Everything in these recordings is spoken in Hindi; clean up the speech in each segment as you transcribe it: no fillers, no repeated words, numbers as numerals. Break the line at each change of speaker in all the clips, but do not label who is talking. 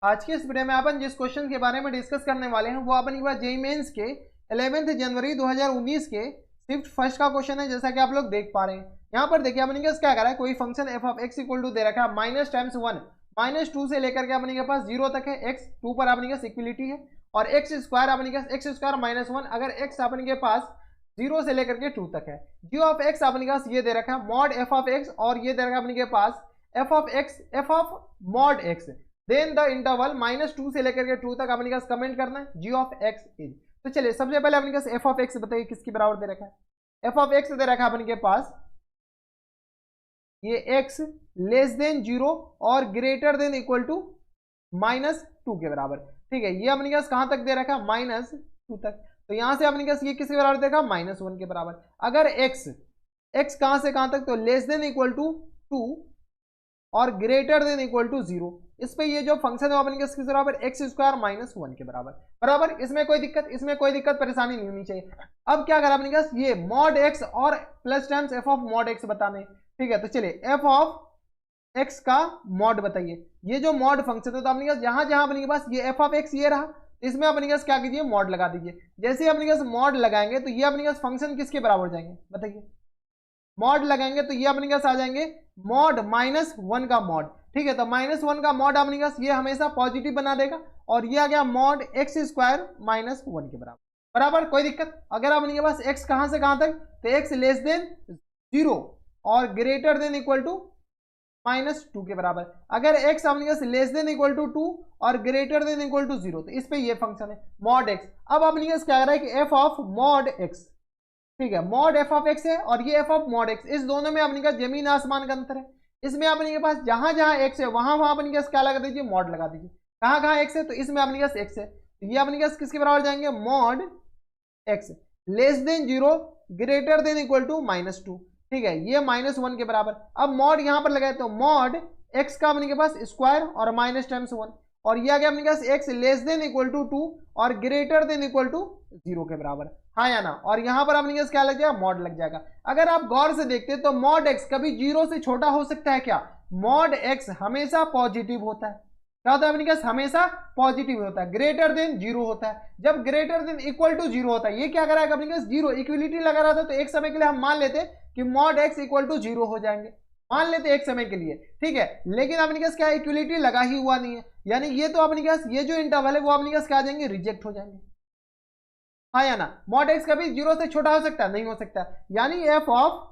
आज के इस वीडियो में अपन जिस क्वेश्चन के बारे में डिस्कस करने वाले हैं वो अपन के पास जेईई मेंस के 11 जनवरी 2019 के शिफ्ट फर्स्ट का क्वेश्चन है, जैसा कि आप लोग देख पा रहे हैं। यहाँ पर देखिए अपन के क्या करा है, कोई function f of x equal to दे रखा है माइनस टाइम्स 1 -2 से लेकर के अपने के पास 0 तक है। एक्स 2 पर अपने के पास इक्वलिटी है और एक्स स्क्वायर अपने के पास एक्स स्क्वायर -1 अगर एक्स अपने के पास 0 से लेकर के 2 तक है। जी ऑफ एक्स अपने के पास ये दे रखा है मॉड एफ ऑफ एक्स और ये दे रखा है अपने के पास f of x f of mod x. Then the interval -2 से लेकर के 2 तक अपने पास कमेंट करना है जी ऑफ एक्स इज। तो चलिए सबसे पहले अपने पास एफ ऑफ एक्स बताइए किसके बराबर दे रखा है। एफ ऑफ एक्स दे रखा है अपने के पास ये एक्स लेस देन 0 और ग्रेटर देन इक्वल टू -2 के बराबर। ठीक है, ये अपने पास कहां तक दे रखा है -2 तक। तो यहां से अपने पास ये किसके बराबर देखा -1 के बराबर। अगर एक्स कहां से कहां तक, तो लेस देन इक्वल टू 2 और ग्रेटर देन इक्वल टू 0। इस पे ये जो फंक्शन है अपने के किसके बराबर एक्स स्क्वायर -1 के बराबर। इसमें कोई दिक्कत परेशानी नहीं होनी चाहिए। अब क्या करा अपने पास ये मॉड एक्स और plus times F of mod x बताने। ठीक है, तो चलिए एफ ऑफ एक्स का मॉड बताइए। ये जो मॉड फंक्शन है तो अपने पास जहां जहां अपने के पास ये एफ ऑफ एक्स ये रहा, इसमें अपने पास क्या कीजिए मॉड लगा दीजिए। जैसे ही अपने पास मॉड लगाएंगे तो ये अपने पास फंक्शन किसके बराबर हो जाएंगे बताइए। मॉड लगाएंगे तो ये अपने पास आ जाएंगे मॉड -1 का मॉड। ठीक है, तो -1 का मॉड अपने पास ये हमेशा पॉजिटिव बना देगा और ये आ गया मॉड एक्स स्क्वायर -1 के बराबर। कोई दिक्कत। अगर अपने के पास एक्स कहां से कहां तक, तो एक्स लेस देन 0 और ग्रेटर देन इक्वल टू -2 के बराबर। अगर एक्स अपने पास लेस देन इक्वल टू 2 और ग्रेटर देन इक्वल टू 0 तो इस पे ये फंक्शन है मॉड एक्स। अब अपने पास क्या कर रहा है कि एफ ऑफ मॉड एक्स। ठीक है, मॉड एफ ऑफ एक्स है और ये एफ ऑफ मॉड एक्स, इस दोनों में अपने का जमीन आसमान का अंतर है। इसमें अपने के पास जहां जहां एक्स है वहां वहां अपने के क्या लगा दीजिए मॉड लगा दीजिए। कहां कहां एक्स है, तो इसमें अपने पास एक्स है तो ये अपने पास किसके बराबर जाएंगे mod X less than 0 greater than equal to -2। ठीक है, ये -1 के बराबर। अब मॉड यहां पर लगाए तो मॉड एक्स का अपने के पास स्क्वायर और -1 और ये आ गया अपने पास x less than equal to 2 और ग्रेटर देन इक्वल टू 0 के बराबर। हाँ या ना। और यहां पर अपने पास क्या लग जाएगा मॉड लग जाएगा। अगर आप गौर से देखते हैं तो मॉड एक्स कभी 0 से छोटा हो सकता है क्या? मॉड एक्स हमेशा पॉजिटिव होता है। क्या होता है अपने पास हमेशा पॉजिटिव होता है। ग्रेटर देन 0 होता है। जब ग्रेटर देन इक्वल टू 0 होता है, ये क्या करा है अपने पास 0 इक्वलिटी लगा रहा था तो एक समय के लिए हम मान लेते कि मॉड एक्स इक्वल टू 0 हो जाएंगे, मान लेते एक समय के लिए। ठीक है, लेकिन अपने पास क्या इक्वलिटी लगा ही हुआ नहीं है, यानी ये तो अपने पास ये जो इंटरवल है वो अपने पास क्या आ जाएंगे रिजेक्ट हो जाएंगे। हाँ या ना। मॉड एक्स कभी 0 से छोटा हो सकता है? नहीं हो सकता। यानी एफ ऑफ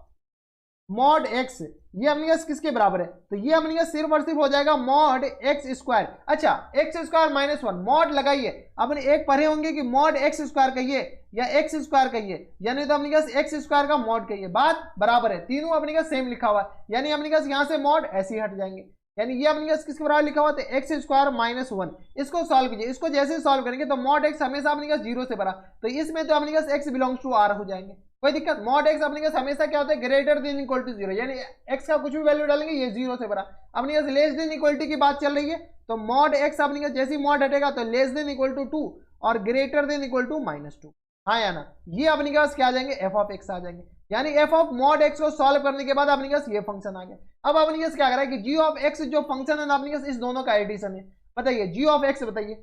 मॉड एक्स ये अपने पास किसके बराबर है, तो ये अपने पास सिर्फ और सिर्फ हो जाएगा मॉड एक्स स्क्वायर। अच्छा, एक्स स्क्वायर -1 मॉड लगाइए। अपने एक पढ़े होंगे कि मॉड एक्स स्क्वायर कहिए या एक्स स्क्वायर कहिए, यानी तो अपने पास एक्स स्क्वायर का मॉड कहिए, बात बराबर है। तीनों अपने पास सेम लिखा हुआ है, यानी अपने पास यहाँ से मॉड ऐसे ही हट जाएंगे। यानी ये अपने पास किसके बराबर लिखा हुआ था एक्स स्क्वायर -1। इसको सॉल्व कीजिए। इसको जैसे सॉल्व करेंगे तो मॉड एक्स हमेशा अपने पास 0 से बड़ा, तो इसमें तो अपने पास एक्स बिलोंग्स टू आर हो जाएंगे। कोई दिक्कत। मॉड एक्स अपने पास हमेशा क्या होता है ग्रेटर देन इक्वल टू 0, यानी एक्स का कुछ भी वैल्यू डालेंगे ये 0 से बड़ा। अपने पास लेस देन इक्वलिटी की बात चल रही है तो मॉड एक्स अपने पास जैसी मॉड हटेगा तो लेस देन इक्वल टू 2 और ग्रेटर देन इक्वल टू -2। हाँ या ना। ये अपने पास क्या आ जाएंगे एफ ऑफ एक्स आ जाएंगे। यानी एफ ऑफ मॉड एक्स को सॉल्व करने के बाद अपने पास ये फंक्शन आ गया। अब अपने पास क्या कर रहा है कि जी ऑफ एक्स जो फंक्शन है ना अपने पास इस दोनों का एडिशन है। बताइए जी ऑफ एक्स बताइए,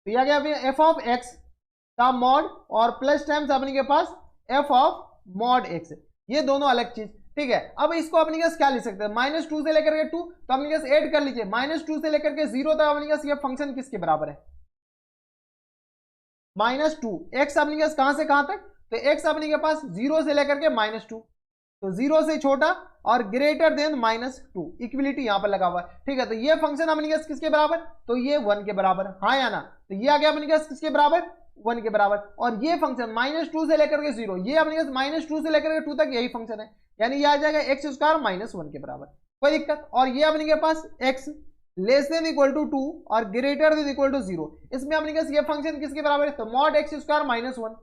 तो यह गया एफ ऑफ एक्स का मॉड और प्लस टाइम्स अपने के पास एफ ऑफ मॉड एक्स, ये दोनों अलग चीज। ठीक है, अब इसको अपने पास क्या लिख सकते हैं -2 से लेकर के 2, तो अपने पास ऐड कर लीजिए -2 से लेकर के 0 तक अपने पास ये फंक्शन किसके बराबर है -2। एक्स अपने पास कहां से कहां तक, तो एक्स अपने के पास 0 से लेकर के -2, तो 0 से छोटा और ग्रेटर देन -2 इक्वलिटी यहां पर लगा हुआ है। ठीक है, तो ये फंक्शन अपने पास किसके बराबर, तो ये 1 के बराबर। हाँ या ना। तो ये आ गया अपने पास किसके बराबर 1 के बराबर। और ये फंक्शन -2 से लेकर के 0, ये अपने पास -2 से लेकर के 2 तक यही फंक्शन है, यानी ये आ जाएगा एक्स स्क्वायर -1 के बराबर। कोई दिक्कत। और ये अपने के पास x less than equal to 2 और ग्रेटर देन इक्वल टू 0, इसमें अपने पास ये फंक्शन किसके बराबर है, तो मॉड एक्स स्क्वायर -1,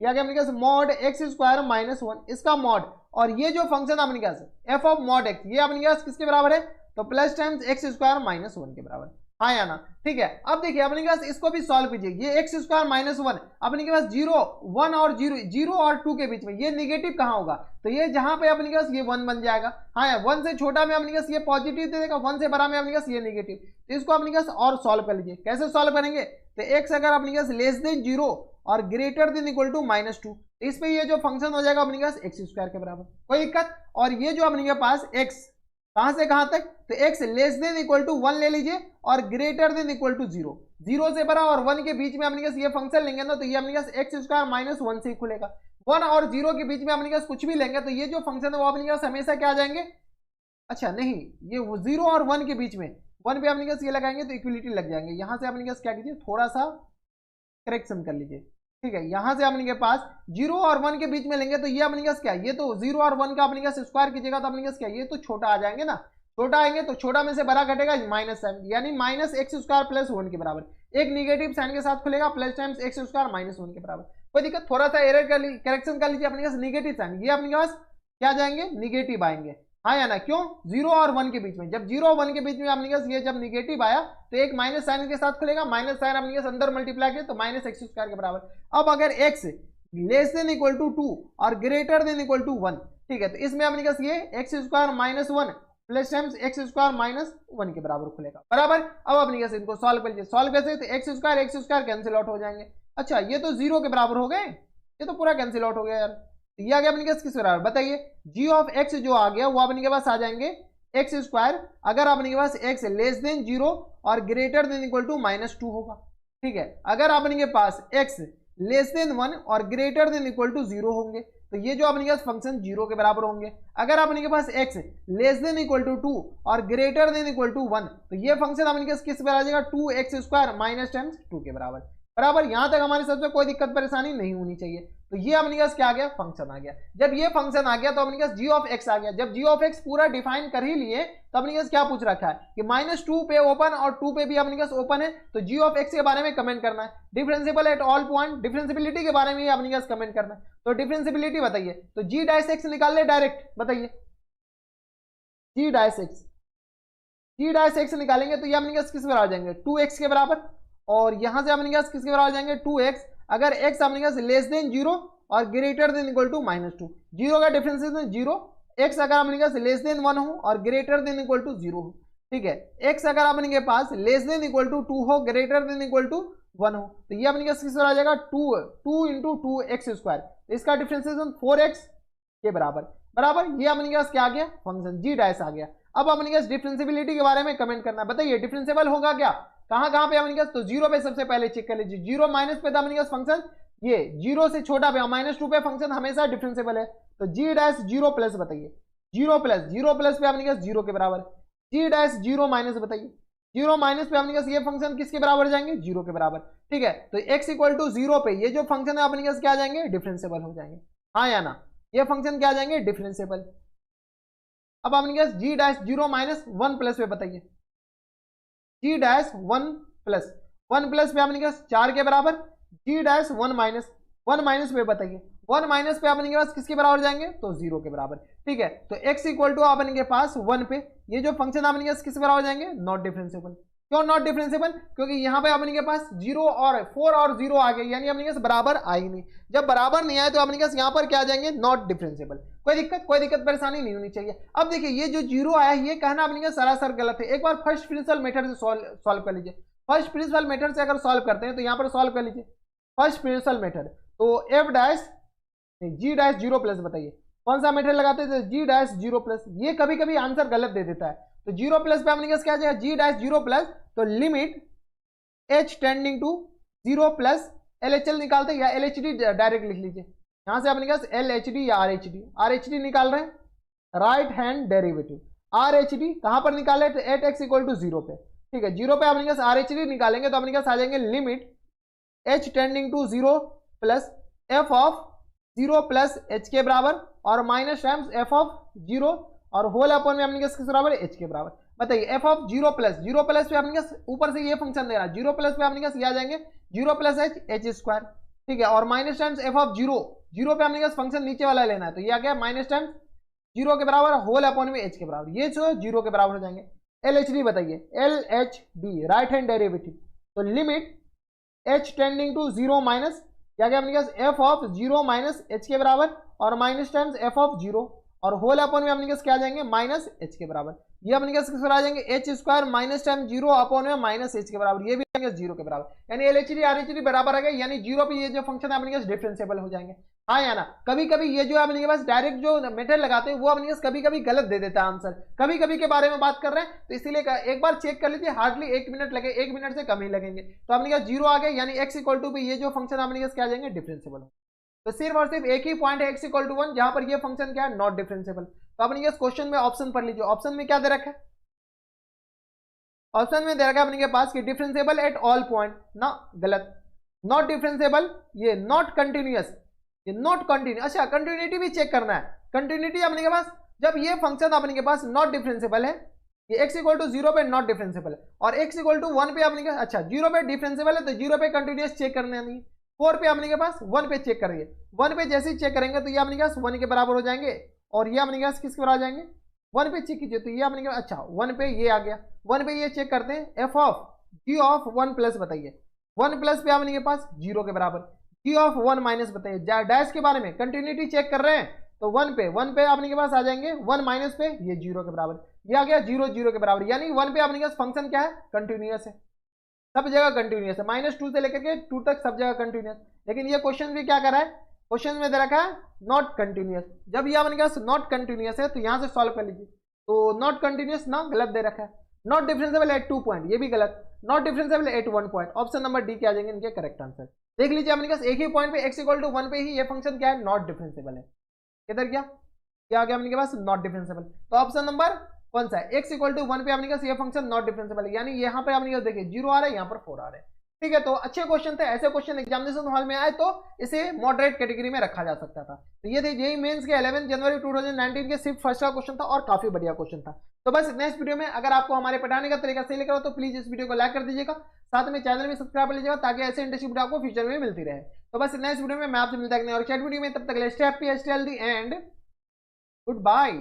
या क्या अपने पास मॉड एक्स स्क्वायर -1 इसका मॉड। और ये जो फंक्शन अपने पास एफ ऑफ मॉड एक्स ये अपने पास किसके बराबर है, तो प्लस टाइम्स एक्स स्क्वायर -1 के बराबर। हाँ या ना, ठीक है। अब देखिए अपने के पास इसको भी सॉल्व कीजिए, ये एक्स स्क्वायर माइनस वन अपने के पास 0 1 और 0 और 2 के बीच में, ये निगेटिव कहाँ होगा, तो ये जहां पे अपने के पास ये 1 बन जाएगा। हाँ या 1 से छोटा में अपने के पास ये पॉजिटिव दे देगा, 1 से बड़ा में अपने के पास ये निगेटिव। तो इसको अपने के पास और सॉल्व कर लीजिए, कैसे सॉल्व करेंगे, तो एक्स अगर अपने के पास लेस देन 0 और ग्रेटर देन इक्वल टू -2, इस पे ये जो फंक्शन हो जाएगा अपने के पास एक्स स्क्वायर के बराबर, कोई दिक्कत। और ये जो अपने के पास एक्स कहां से कहां तक, तो x less than equal to 1 ले लीजिए और ग्रेटर देन इक्वल टू 0, 0 से बड़ा और 1 के बीच में अपने पास ये फंक्शन लेंगे ना, तो ये अपने पास एक्स स्क्वायर माइनस 1 से ही खुलेगा। 1 और 0 के बीच में अपने पास कुछ भी लेंगे तो ये जो फंक्शन है वो अपने पास हमेशा क्या आ जाएंगे, अच्छा नहीं, ये 0 और 1 के बीच में 1 पे अपने पास ये लगाएंगे तो इक्वलिटी लग जाएंगे। यहां से अपने पास क्या कीजिए, थोड़ा सा करेक्शन कर लीजिए, ठीक है। यहां से अपने के पास 0 और 1 के बीच में लेंगे तो ये अपने पास क्या, ये तो 0 और 1 का अपने पास स्क्वायर कीजिएगा तो अपने पास क्या, ये तो छोटा आ जाएंगे ना, छोटा आएंगे तो छोटा में से बड़ा घटेगा माइनस साइन, यानी माइनस एक्स स्क्वायर प्लस 1 के बराबर, एक निगेटिव साइन के साथ खुलेगा, plus times x square minus 1 के बराबर। कोई दिक्कत, थोड़ा सा एरर करेक्शन कर लीजिए, अपने पास निगेटिव साइन, ये अपने पास क्या जाएंगे, निगेटिव आएंगे। हाँ या ना, क्यों, 0 और 1 के बीच में, जब 0 और 1 के बीच में अपने पास ये जब निगेटिव आया तो एक माइनस साइन के साथ खुलेगा, माइनस साइन अपने पास अंदर मल्टीप्लाई किया तो माइनस एक्स स्क्वायर के बराबर। अब अगर X less than equal to 2 और ग्रेटर देन इक्वल टू 1, ठीक है, तो इसमें अपने पास ये x square minus 1 plus times x square minus 1 के बराबर खुलेगा, बराबर। अब अपने कैसे इनको सॉल्व कर लीजिए, सॉल्व कैसे, तो एक्स स्क्वायर कैंसिल आउट हो जाएंगे। अच्छा ये तो 0 के बराबर हो गए, ये तो पूरा कैंसिल आउट हो गया यार, ये आ गया अपने पास किस बराबर, बताइए, जी ऑफ एक्स जो आ गया वो अपने के पास आ जाएंगे एक्स स्क्वायर अगर अपने के पास एक्स लेस देन 0 और ग्रेटर देन इक्वल टू -2 होगा, ठीक है। अगर अपने के पास एक्स लेस देन 1 और ग्रेटर देन इक्वल टू 0 होंगे तो ये जो अपने के पास फंक्शन 0 के बराबर होंगे। अगर अपने के पास x less than equal to 2 और ग्रेटर देन इक्वल टू 1 तो ये फंक्शन अपने के पास किस बराबर आ जाएगा, 2x स्क्वायर माइनस टाइम्स 2 के बराबर, बराबर। यहां तक हमारे सबसे कोई दिक्कत परेशानी नहीं होनी चाहिए। तो ये अपने पास क्या आ गया, फंक्शन आ गया। जब ये फंक्शन आ गया तो अपने पास जी ऑफ एक्स आ गया। जब जी ऑफ एक्स पूरा डिफाइन कर ही लिए तो अपने पास क्या पूछ रखा है कि -2 पे ओपन और 2 पे भी अपने पास ओपन है, तो जी ऑफ एक्स के बारे में कमेंट करना है। Differentiable at all point, differentiability के बारे में अपने पास कमेंट करना है। तो डिफरेंशिएबिलिटी बताइए, तो जी डैश एक्स निकाल ले डायरेक्ट, बताइए जी डैश एक्स, जी डैश एक्स निकालेंगे तो ये अपने पास किस बराबर आ जाएंगे, 2x के बराबर, और यहां से अपने पास किसके बराबर आ जाएंगे 2x अगर x अपने पास लेस देन 0 और ग्रेटर देन इक्वल टू -2, 0 का डिफरेंस है 0, x अगर अपने पास लेस देन 1 हो और ग्रेटर देन इक्वल टू 0 हो, ठीक है। x अगर अपने के पास लेस देन इक्वल टू 2 हो, ग्रेटर देन इक्वल टू 1 हो, तो ये अपने पास किस बराबर आ जाएगा 2 इंटू 2x स्क्वायर, इसका डिफरेंशिएशन 4x के बराबर, बराबर। ये अपने पास क्या आ गया, फंक्शन जी डैश आ गया। अब अपने पास डिफरेंशिएबिलिटी के बारे में कमेंट करना है, बताइए डिफरेंशिएबल होगा क्या, कहां कहां पे अपने पास, तो 0 पे सबसे पहले चेक कर लीजिए, 0 माइनस पे था अपने पास फंक्शन, ये 0 से छोटा पे -2 पे फंक्शन हमेशा डिफरेंशिएबल है, तो जी डैश 0 प्लस, बताइए 0 प्लस पे अपने पास 0 के बराबर, जी डैश 0 माइनस, बताइए 0 माइनस पे अपने पास ये फंक्शन किसके बराबर जाएंगे, 0 के बराबर, ठीक है। तो x इक्वल टू 0 पे ये जो फंक्शन है अपने पास क्या आ जाएंगे, डिफरेंशिएबल हो जाएंगे, हाँ या ना, ये फंक्शन क्या आ जाएंगे, डिफरेंशिएबल। अब अपने पास जी डैश 0 माइनस 1 प्लस पे, बताइए जी डैश 1 प्लस पे अपने पास 4 के बराबर, जी डैश 1 माइनस पे, बताइए 1 माइनस पे अपने के पास किसके बराबर जाएंगे, तो 0 के बराबर, ठीक है। तो x इक्वल टू अपने के पास 1 पे ये जो फंक्शन अपने के पास किसके बराबर जाएंगे, नॉट डिफरेंशिएबल। क्यों नॉट डिफरेंशिएबल, क्योंकि यहाँ पे अपने के पास 0 और 4 और 0 आ गए, यानी अपने के पास बराबर आई नहीं। जब बराबर नहीं आए तो अपने के पास यहाँ पर क्या आ जाएंगे, नॉट डिफरेंशिएबल। कोई दिक्कत परेशानी नहीं होनी चाहिए। अब देखिए ये जो 0 आया ये कहना अपने के सरासर गलत है। एक बार फर्स्ट प्रिंसिपल मेथड से सॉल्व कर लीजिए। फर्स्ट प्रिंसिपल मेथड से अगर सॉल्व करते हैं तो यहाँ पर सॉल्व कर लीजिए फर्स्ट प्रिंसिपल मेथड, तो एफ डैश जी डैश 0 प्लस, बताइए कौन सा मेथड लगाते थे, जी डैश 0 प्लस। ये कभी कभी आंसर गलत दे देता है, तो 0 प्लस पे अपने पास क्या आ जाएगा, जी डैश 0 प्लस, तो limit h tending to 0 plus LHL निकालते हैं, या LHD डायरेक्ट लिख लीजिए। यहां से अपने पास LHD या RHD निकाल रहे हैं, राइट हैंड डेरिवेटिव। RHD कहां पर निकाले, तो एट x इक्वल टू 0 पे, ठीक है। 0 पे अपने पास RHD निकालेंगे तो अपने पास आ जाएंगे limit h tending to 0 plus f of 0 plus h के बराबर और माइनस टाइम्स f ऑफ 0 और होल अपॉन में अपने किसके बराबर, h के बराबर। बताइए f ऑफ 0 प्लस पे अपने पास ऊपर से ये फंक्शन दे रहा है, 0 प्लस पे अपने पास ये आ जाएंगे 0 प्लस h स्क्वायर, ठीक है, और माइनस टाइम्स f ऑफ 0 पे अपने पास फंक्शन नीचे वाला लेना है, तो ये आ गया माइनस टाइम्स 0 के बराबर होल अपॉन में h के बराबर, ये जो 0 के बराबर हो जाएंगे। LHD बताइए, LHD राइट हैंड डेरिवेटिव। तो limit h tending to 0 minus क्या क्या अपने पास f ऑफ 0 माइनस h के बराबर और माइनस टाइम्स f ऑफ 0 और होल अपॉन में अपने पास क्या आ जाएंगे माइनस h के बराबर। ये अपने पास किस पर आ जाएंगे h square minus time 0 upon में माइनस h के बराबर, ये भी आएंगे 0 के बराबर, यानी LHD RHD बराबर आ गए, यानी 0 पे ये जो फंक्शन है अपने पास डिफरेंशिएबल हो जाएंगे। हाँ या ना, कभी कभी ये जो अपने के पास डायरेक्ट जो मेथड लगाते हैं वो अपने पास कभी कभी गलत दे देता है आंसर, कभी कभी के बारे में बात कर रहे हैं, तो इसीलिए एक बार चेक कर लीजिए, हार्डली 1 मिनट लगे, 1 मिनट से कम ही लगेंगे। तो अपने पास 0 आ गए, यानी x इक्वल टू पे ये जो फंक्शन अपने पास क्या आ जाएंगे डिफरेंशिएबल हो। तो सिर्फ और सिर्फ एक ही पॉइंट है x इक्वल टू 1 जहां पर ये फंक्शन क्या है नॉट डिफरेंशिएबल। तो अपने पास क्वेश्चन में ऑप्शन पढ़ लीजिए, ऑप्शन में क्या दे रखा है, ऑप्शन में दे रखा है अपने के पास कि डिफरेंशिएबल एट ऑल पॉइंट ना, गलत, नॉट डिफरेंशिएबल, ये नॉट कंटिन्यूअस, ये नॉट कंटिन्यू। अच्छा कंटिन्यूटी भी चेक करना है, कंटिन्यूटी अपने के पास जब ये फंक्शन अपने के पास नॉट डिफरेंशिएबल है, ये x इक्वल टू 0 पे नॉट डिफरेंशिएबल है और x इक्वल टू 1 पे अपने के अच्छा 0 पे डिफरेंशिएबल है, तो 0 पे कंटिन्यूअस चेक करना नहीं, 4 पे अपने के पास 1 पे चेक करिए, 1 पे जैसे ही चेक करेंगे तो ये अपने के पास 1 के बराबर हो जाएंगे और ये अपने के पास किसके बराबर आ जाएंगे 1 पे चेक कीजिए, तो ये अपने के पास अच्छा 1 पे ये आ गया, 1 पे ये चेक करते हैं f of g of 1 plus बताइए, 1 प्लस पे अपने के पास 0 के बराबर, g ऑफ 1 माइनस बताइए, डैश के बारे में कंटिन्यूटी चेक कर रहे हैं तो 1 पे अपने के पास आ जाएंगे 1 माइनस पे ये 0 के बराबर, ये आ गया 0 0 के बराबर, यानी 1 पे अपने के पास फंक्शन क्या है कंटिन्यूअस है, सब जगह कंटिन्यूअस है, -2 से लेकर के 2 तक सब जगह कंटिन्यूअस। लेकिन ये क्वेश्चन भी क्या कर रहा है, क्वेश्चन में दे रखा है नॉट कंटिन्यूअस, जब ये अपने के पास नॉट कंटिन्यूअस है तो यहां से सॉल्व कर लीजिए, तो नॉट कंटिन्यूअस ना गलत दे रखा है, नॉट डिफरेंशिएबल एट 2 पॉइंट ये भी गलत, not differentiable eight 1 point, option number D क्या आ जाएंगे इनके करेक्ट आंसर। देख लीजिए अपने पास एक ही पॉइंट पे x इक्वल टू 1 पे ही ये फंक्शन क्या है नॉट डिफरेंशिएबल है, इधर क्या आ गया अपने के पास नॉट डिफरेंशिएबल, तो ऑप्शन नंबर कौन सा है x इक्वल टू 1 पे अपने पास ये फंक्शन नॉट डिफरेंशिएबल है, यानी यहाँ पे अपने देखिए 0 आ रहा है, यहाँ पर 4 आ रहा है, ठीक है। तो अच्छे क्वेश्चन थे, ऐसे क्वेश्चन एग्जामिनेशन हॉल में आए तो इसे मॉडरेट कैटेगरी में रखा जा सकता था। तो ये थे जेईई मेंस के 11 जनवरी 2019 के सिर्फ फर्स्ट का क्वेश्चन था और काफी बढ़िया क्वेश्चन था। तो बस नेक्स्ट वीडियो में अगर आपको हमारे पढ़ाने का तरीका सही लग रहा हो तो प्लीज इस वीडियो को लाइक कर दीजिएगा, साथ में चैनल में सब्सक्राइब कर लीजिएगा ताकि ऐसे इंटरेस्टिंग वीडियो आपको फ्यूचर में मिलती रहे। तो बस नेक्स्ट वीडियो में मैं आपसे मिलता है और चैट वीडियो में, तब तक stay happy stay healthy and good bye.